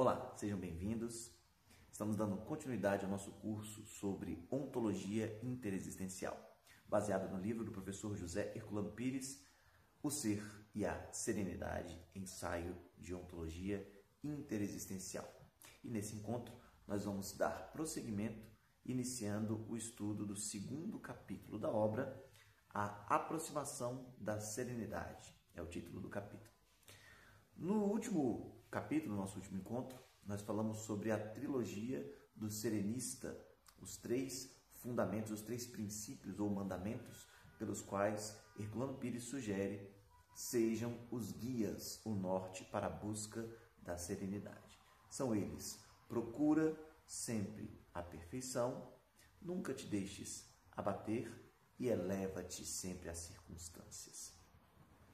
Olá, sejam bem-vindos. Estamos dando continuidade ao nosso curso sobre ontologia interexistencial, baseado no livro do professor José Herculano Pires, O Ser e a Serenidade, ensaio de ontologia interexistencial. E nesse encontro nós vamos dar prosseguimento, iniciando o estudo do segundo capítulo da obra, A Aproximação da Serenidade, é o título do capítulo. No último capítulo, no nosso último encontro, nós falamos sobre a trilogia do serenista, os três fundamentos, os três princípios ou mandamentos pelos quais Herculano Pires sugere sejam os guias, o norte para a busca da serenidade. São eles: procura sempre a perfeição, nunca te deixes abater e eleva-te sempre às circunstâncias.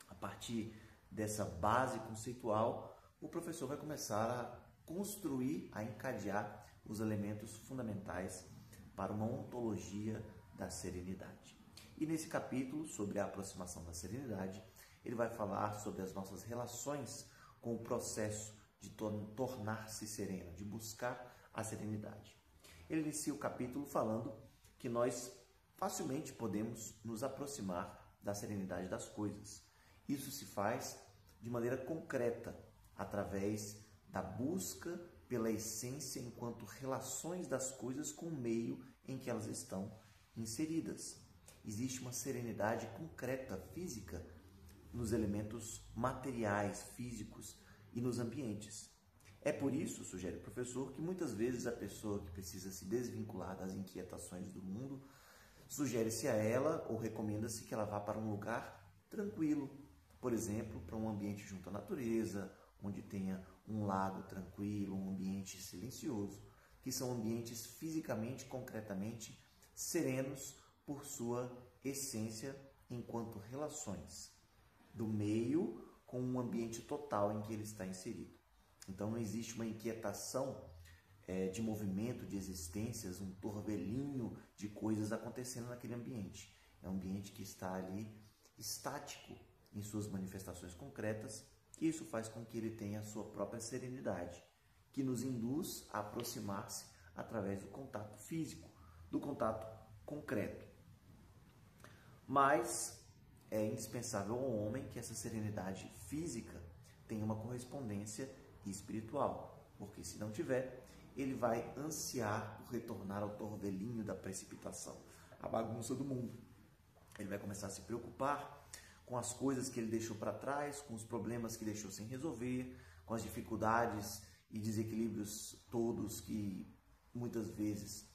A partir dessa base conceitual, o professor vai começar a construir, a encadear os elementos fundamentais para uma ontologia da serenidade. E nesse capítulo, sobre a aproximação da serenidade, ele vai falar sobre as nossas relações com o processo de tornar-se sereno, de buscar a serenidade. Ele inicia o capítulo falando que nós facilmente podemos nos aproximar da serenidade das coisas. Isso se faz de maneira concreta, através da busca pela essência enquanto relações das coisas com o meio em que elas estão inseridas. Existe uma serenidade concreta, física, nos elementos materiais, físicos e nos ambientes. É por isso, sugere o professor, que muitas vezes a pessoa que precisa se desvincular das inquietações do mundo, sugere-se a ela ou recomenda-se que ela vá para um lugar tranquilo, por exemplo, para um ambiente junto à natureza, onde tenha um lago tranquilo, um ambiente silencioso, que são ambientes fisicamente, concretamente serenos por sua essência enquanto relações do meio com um ambiente total em que ele está inserido. Então não existe uma inquietação de movimento, de existências, um torvelinho de coisas acontecendo naquele ambiente. É um ambiente que está ali estático em suas manifestações concretas, e isso faz com que ele tenha a sua própria serenidade, que nos induz a aproximar-se através do contato físico, do contato concreto. Mas é indispensável ao homem que essa serenidade física tenha uma correspondência espiritual, porque se não tiver, ele vai ansiar por retornar ao torvelinho da precipitação, à bagunça do mundo. Ele vai começar a se preocupar com as coisas que ele deixou para trás, com os problemas que deixou sem resolver, com as dificuldades e desequilíbrios todos que muitas vezes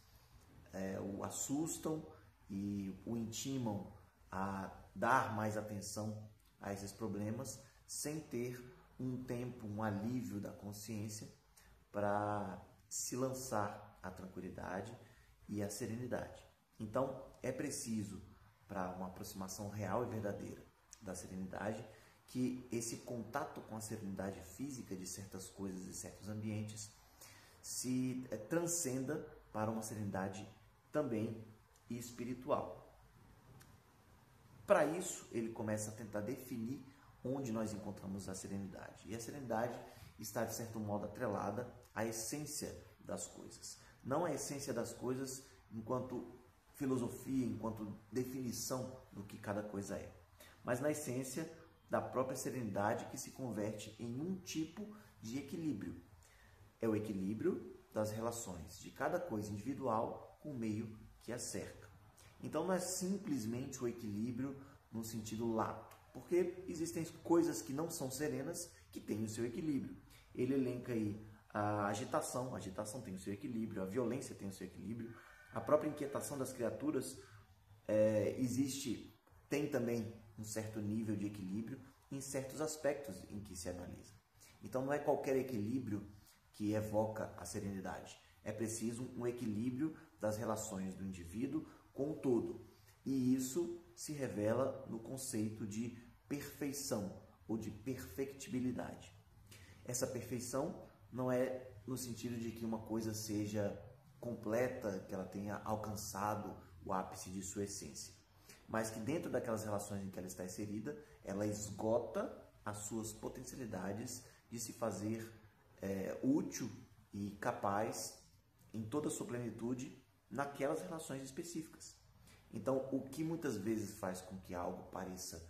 o assustam e o intimam a dar mais atenção a esses problemas, sem ter um tempo, um alívio da consciência para se lançar à tranquilidade e à serenidade. Então, é preciso, para uma aproximação real e verdadeira da serenidade, que esse contato com a serenidade física de certas coisas e certos ambientes se transcenda para uma serenidade também espiritual. Para isso, ele começa a tentar definir onde nós encontramos a serenidade. E a serenidade está, de certo modo, atrelada à essência das coisas. Não a essência das coisas enquanto filosofia, enquanto definição do que cada coisa é, mas na essência da própria serenidade, que se converte em um tipo de equilíbrio. É o equilíbrio das relações de cada coisa individual com o meio que a cerca. Então não é simplesmente o equilíbrio no sentido lato, porque existem coisas que não são serenas que têm o seu equilíbrio. Ele elenca aí a agitação tem o seu equilíbrio, a violência tem o seu equilíbrio, a própria inquietação das criaturas tem também um certo nível de equilíbrio em certos aspectos em que se analisa. Então não é qualquer equilíbrio que evoca a serenidade. É preciso um equilíbrio das relações do indivíduo com o todo. E isso se revela no conceito de perfeição ou de perfectibilidade. Essa perfeição não é no sentido de que uma coisa seja completa, que ela tenha alcançado o ápice de sua essência, mas que dentro daquelas relações em que ela está inserida, ela esgota as suas potencialidades de se fazer útil e capaz em toda a sua plenitude naquelas relações específicas. Então, o que muitas vezes faz com que algo pareça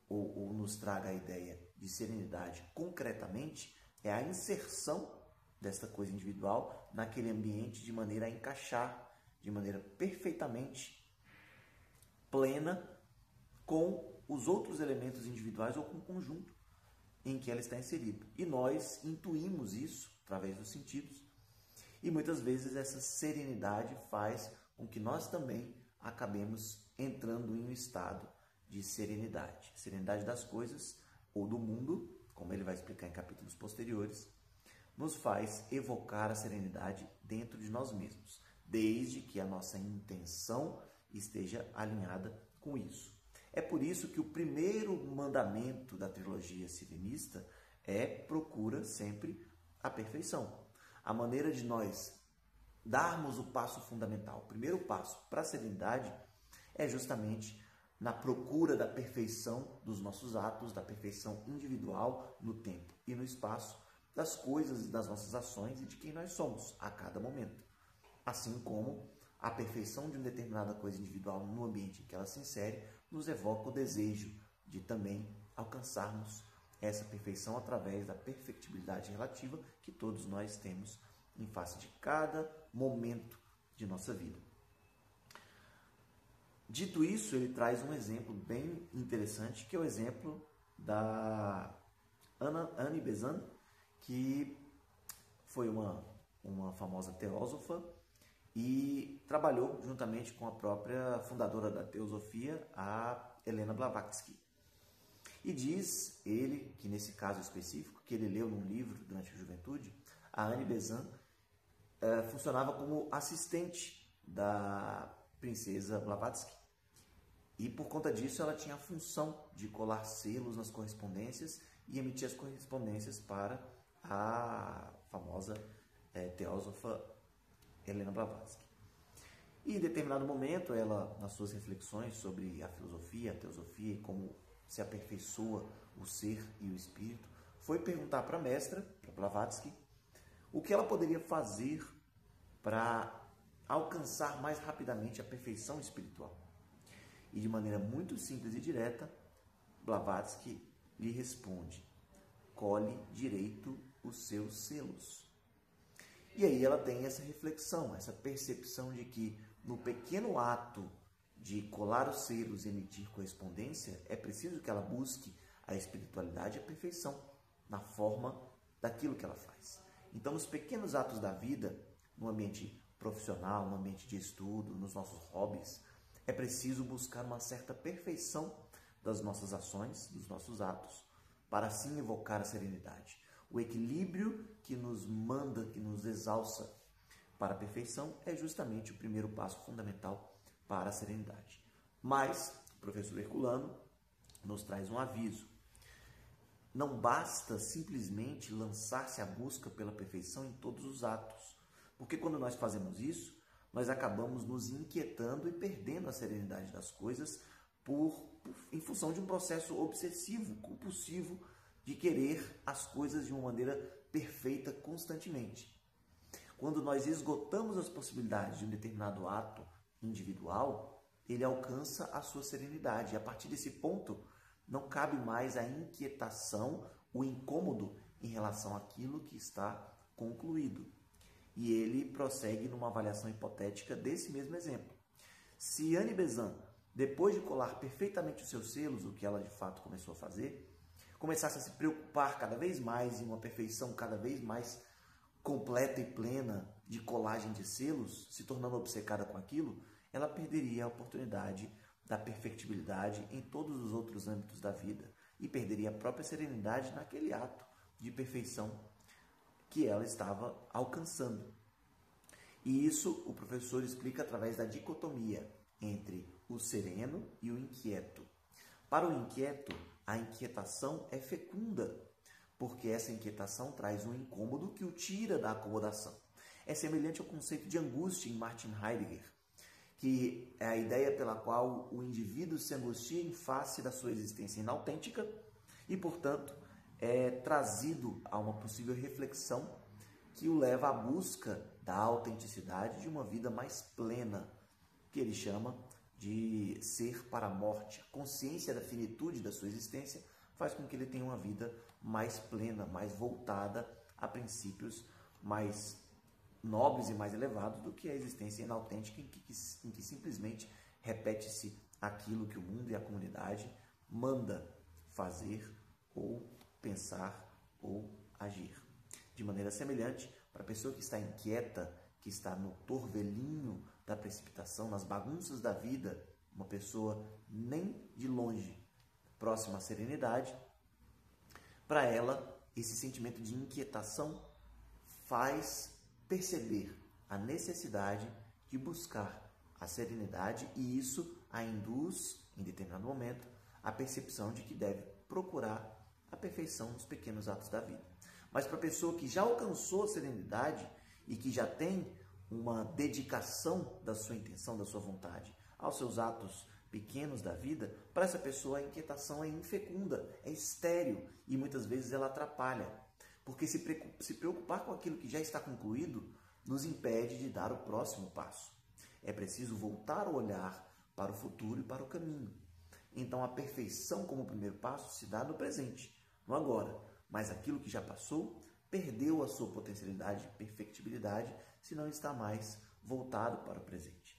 ou nos traga a ideia de serenidade concretamente é a inserção desta coisa individual naquele ambiente de maneira a encaixar de maneira perfeitamente plena com os outros elementos individuais ou com o conjunto em que ela está inserida. E nós intuímos isso através dos sentidos e muitas vezes essa serenidade faz com que nós também acabemos entrando em um estado de serenidade. Serenidade das coisas ou do mundo, como ele vai explicar em capítulos posteriores, nos faz evocar a serenidade dentro de nós mesmos, desde que a nossa intenção esteja alinhada com isso. É por isso que o primeiro mandamento da trilogia sirenista procura sempre a perfeição. A maneira de nós darmos o passo fundamental, o primeiro passo para a serenidade é justamente na procura da perfeição dos nossos atos, da perfeição individual no tempo e no espaço, das coisas e das nossas ações e de quem nós somos a cada momento. Assim como a perfeição de uma determinada coisa individual no ambiente em que ela se insere nos evoca o desejo de também alcançarmos essa perfeição através da perfectibilidade relativa que todos nós temos em face de cada momento de nossa vida. Dito isso, ele traz um exemplo bem interessante, que é o exemplo da Annie Besant, que foi uma famosa teósofa e trabalhou juntamente com a própria fundadora da teosofia, a Helena Blavatsky. E diz ele, que nesse caso específico, que ele leu num livro durante a juventude, a Annie Besant funcionava como assistente da princesa Blavatsky. E por conta disso ela tinha a função de colar selos nas correspondências e emitir as correspondências para a famosa teósofa Helena Blavatsky. E em determinado momento ela, nas suas reflexões sobre a filosofia, a teosofia e como se aperfeiçoa o ser e o espírito, foi perguntar para a mestra, para Blavatsky, o que ela poderia fazer para alcançar mais rapidamente a perfeição espiritual. E de maneira muito simples e direta, Blavatsky lhe responde: colhe direito os seus selos. E aí ela tem essa reflexão, essa percepção de que no pequeno ato de colar os selos e emitir correspondência, é preciso que ela busque a espiritualidade e a perfeição na forma daquilo que ela faz. Então, nos pequenos atos da vida, no ambiente profissional, no ambiente de estudo, nos nossos hobbies, é preciso buscar uma certa perfeição das nossas ações, dos nossos atos, para assim evocar a serenidade. O equilíbrio que nos manda, que nos exalça para a perfeição, é justamente o primeiro passo fundamental para a serenidade. Mas o professor Herculano nos traz um aviso. Não basta simplesmente lançar-se à busca pela perfeição em todos os atos, porque quando nós fazemos isso, nós acabamos nos inquietando e perdendo a serenidade das coisas em função de um processo obsessivo, compulsivo, de querer as coisas de uma maneira perfeita constantemente. Quando nós esgotamos as possibilidades de um determinado ato individual, ele alcança a sua serenidade. E a partir desse ponto, não cabe mais a inquietação, o incômodo em relação àquilo que está concluído. E ele prossegue numa avaliação hipotética desse mesmo exemplo. Se Annie Besant, depois de colar perfeitamente os seus selos, o que ela de fato começou a fazer, começasse a se preocupar cada vez mais em uma perfeição cada vez mais completa e plena de colagem de selos, se tornando obcecada com aquilo, ela perderia a oportunidade da perfectibilidade em todos os outros âmbitos da vida e perderia a própria serenidade naquele ato de perfeição que ela estava alcançando. E isso o professor explica através da dicotomia entre o sereno e o inquieto. Para o inquieto, a inquietação é fecunda, porque essa inquietação traz um incômodo que o tira da acomodação. É semelhante ao conceito de angústia em Martin Heidegger, que é a ideia pela qual o indivíduo se angustia em face da sua existência inautêntica e, portanto, é trazido a uma possível reflexão que o leva à busca da autenticidade de uma vida mais plena, que ele chama de ser para a morte. A consciência da finitude da sua existência faz com que ele tenha uma vida mais plena, mais voltada a princípios mais nobres e mais elevados do que a existência inautêntica em que simplesmente repete-se aquilo que o mundo e a comunidade manda fazer ou pensar ou agir. De maneira semelhante, para a pessoa que está inquieta, que está no torvelinho da precipitação, nas bagunças da vida, uma pessoa nem de longe próxima à serenidade, para ela, esse sentimento de inquietação faz perceber a necessidade de buscar a serenidade e isso a induz, em determinado momento, à percepção de que deve procurar a perfeição nos pequenos atos da vida. Mas para a pessoa que já alcançou a serenidade e que já tem uma dedicação da sua intenção, da sua vontade aos seus atos pequenos da vida, para essa pessoa a inquietação é infecunda, é estéril e muitas vezes ela atrapalha. Porque se preocupar com aquilo que já está concluído nos impede de dar o próximo passo. É preciso voltar o olhar para o futuro e para o caminho. Então a perfeição como primeiro passo se dá no presente, no agora. Mas aquilo que já passou perdeu a sua potencialidade, perfectibilidade, se não está mais voltado para o presente.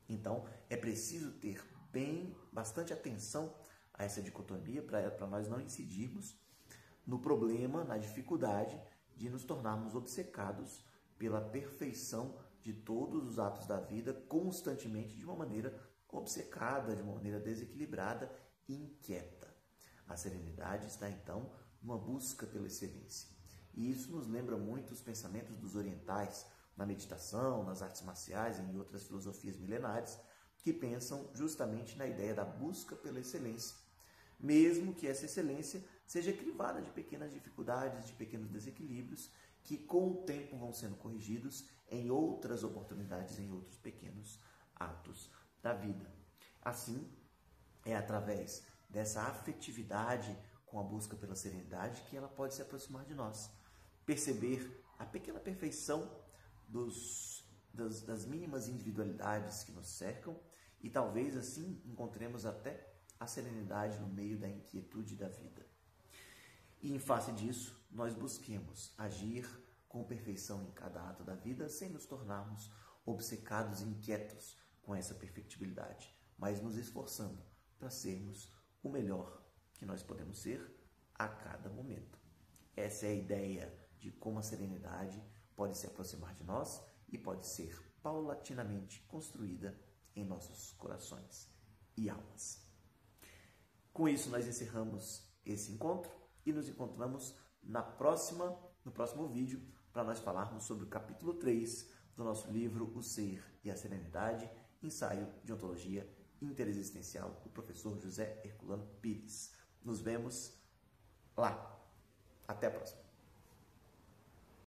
Então é preciso ter bastante atenção a essa dicotomia para nós não incidirmos no problema, na dificuldade de nos tornarmos obcecados pela perfeição de todos os atos da vida constantemente de uma maneira obcecada, de uma maneira desequilibrada e inquieta. A serenidade está então numa busca pela excelência. E isso nos lembra muito os pensamentos dos orientais na meditação, nas artes marciais e em outras filosofias milenares que pensam justamente na ideia da busca pela excelência, mesmo que essa excelência seja crivada de pequenas dificuldades, de pequenos desequilíbrios, que com o tempo vão sendo corrigidos em outras oportunidades, em outros pequenos atos da vida. Assim, é através dessa afetividade com a busca pela serenidade que ela pode se aproximar de nós, perceber a pequena perfeição das mínimas individualidades que nos cercam e talvez assim encontremos até a serenidade no meio da inquietude da vida. E em face disso, nós busquemos agir com perfeição em cada ato da vida, sem nos tornarmos obcecados e inquietos com essa perfectibilidade, mas nos esforçando para sermos o melhor que nós podemos ser a cada momento. Essa é a ideia de como a serenidade pode se aproximar de nós e pode ser paulatinamente construída em nossos corações e almas. Com isso, nós encerramos esse encontro e nos encontramos no próximo vídeo para nós falarmos sobre o capítulo 3 do nosso livro O Ser e a Serenidade, ensaio de ontologia interexistencial do professor José Herculano Pires. Nos vemos lá. Até a próxima.